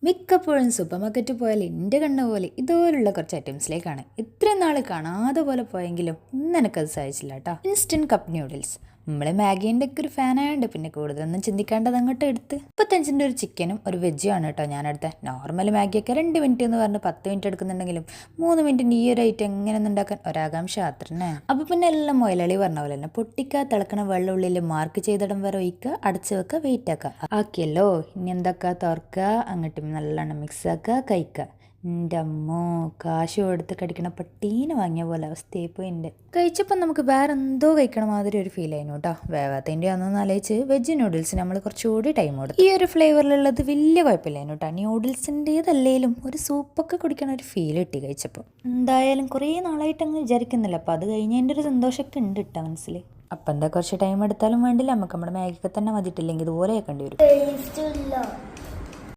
മിക്കപ്പോഴും സൂപ്പർ മാർക്കറ്റിൽ പോയാൽ എൻ്റെ കണ്ണ പോലെ ഇതുപോലുള്ള കുറച്ച് ഐറ്റംസിലേക്കാണ് ഇത്രയും നാൾ കാണാതെ പോലെ പോയെങ്കിലും ഇന്ന് എനിക്കത് സാധിച്ചില്ല കേട്ടോ. Instant cup noodles. നമ്മൾ മാഗീൻ്റെ ഒക്കെ ഒരു ഫാനായതുകൊണ്ട് പിന്നെ കൂടുതലൊന്നും ചിന്തിക്കേണ്ടത് അങ്ങോട്ട് എടുത്ത് 35 ഒരു ചിക്കനും ഒരു വെജും ആണ് കേട്ടോ ഞാനെടുത്ത. നോർമൽ മാഗിയൊക്കെ 2 മിനിറ്റ് എന്ന് പറഞ്ഞ് 10 മിനിറ്റ് എടുക്കുന്നുണ്ടെങ്കിലും 3 മിനിറ്റിന് ഈ ഒരു ഐറ്റം എങ്ങനെയൊന്നും ഉണ്ടാക്കാൻ ഒരാകാംക്ഷ അത്രന്നെ. അപ്പോൾ പിന്നെ എല്ലാം മൊയലളി പറഞ്ഞ പോലെ തന്നെ പൊട്ടിക്കുക, തിളക്കണ വെള്ളുള്ളിൽ മാർക്ക് ചെയ്തിടം വരെ ഒഴിക്കുക, അടച്ച് വെക്കുക, വെയിറ്റ് ആക്കുക. ആക്കിയല്ലോ, ഇനി എന്താക്കുക, തുറക്കുക, അങ്ങോട്ടും നല്ലോണം മിക്സ് ആക്കുക, കഴിക്കുക. എൻ്റെ അമ്മോ, കാശ് കൊടുത്ത് കടിക്കണ പട്ടീനെ വാങ്ങിയ പോലെ അവസ്ഥയായി പോയി എൻ്റെ. കഴിച്ചപ്പോൾ നമുക്ക് വേറെ എന്തോ കഴിക്കണ മാതിരി ഒരു ഫീൽ ആയിരുന്നു കേട്ടോ. വേവാത്തതിൻ്റെ അന്നൊന്ന് ആലോചിച്ച് വെജ് നൂഡിൽസ് നമ്മൾ കുറച്ചുകൂടി ടൈം കൊടുത്തു. ഈ ഒരു ഫ്ലേവറിലുള്ളത് വലിയ കുഴപ്പമില്ലായിരുന്നു കേട്ടോ. ന്യൂഡിൽസിൻ്റേതല്ലേലും ഒരു സൂപ്പൊക്കെ കുടിക്കണ ഒരു ഫീൽ കിട്ടി കഴിച്ചപ്പോൾ. എന്തായാലും കുറേ നാളായിട്ട് അങ്ങ് വിചാരിക്കുന്നില്ല. അപ്പോൾ അത് കഴിഞ്ഞതിൻ്റെ ഒരു സന്തോഷമൊക്കെ ഉണ്ട് കേട്ടോ മനസ്സിൽ. അപ്പം എന്താ കുറച്ച് ടൈം എടുത്താലും വേണ്ടില്ല, നമുക്ക് നമ്മുടെ മാഗിയൊക്കെ തന്നെ മതിയിട്ടില്ലെങ്കിൽ ഇതുപോലെ ആക്കേണ്ടി വരും.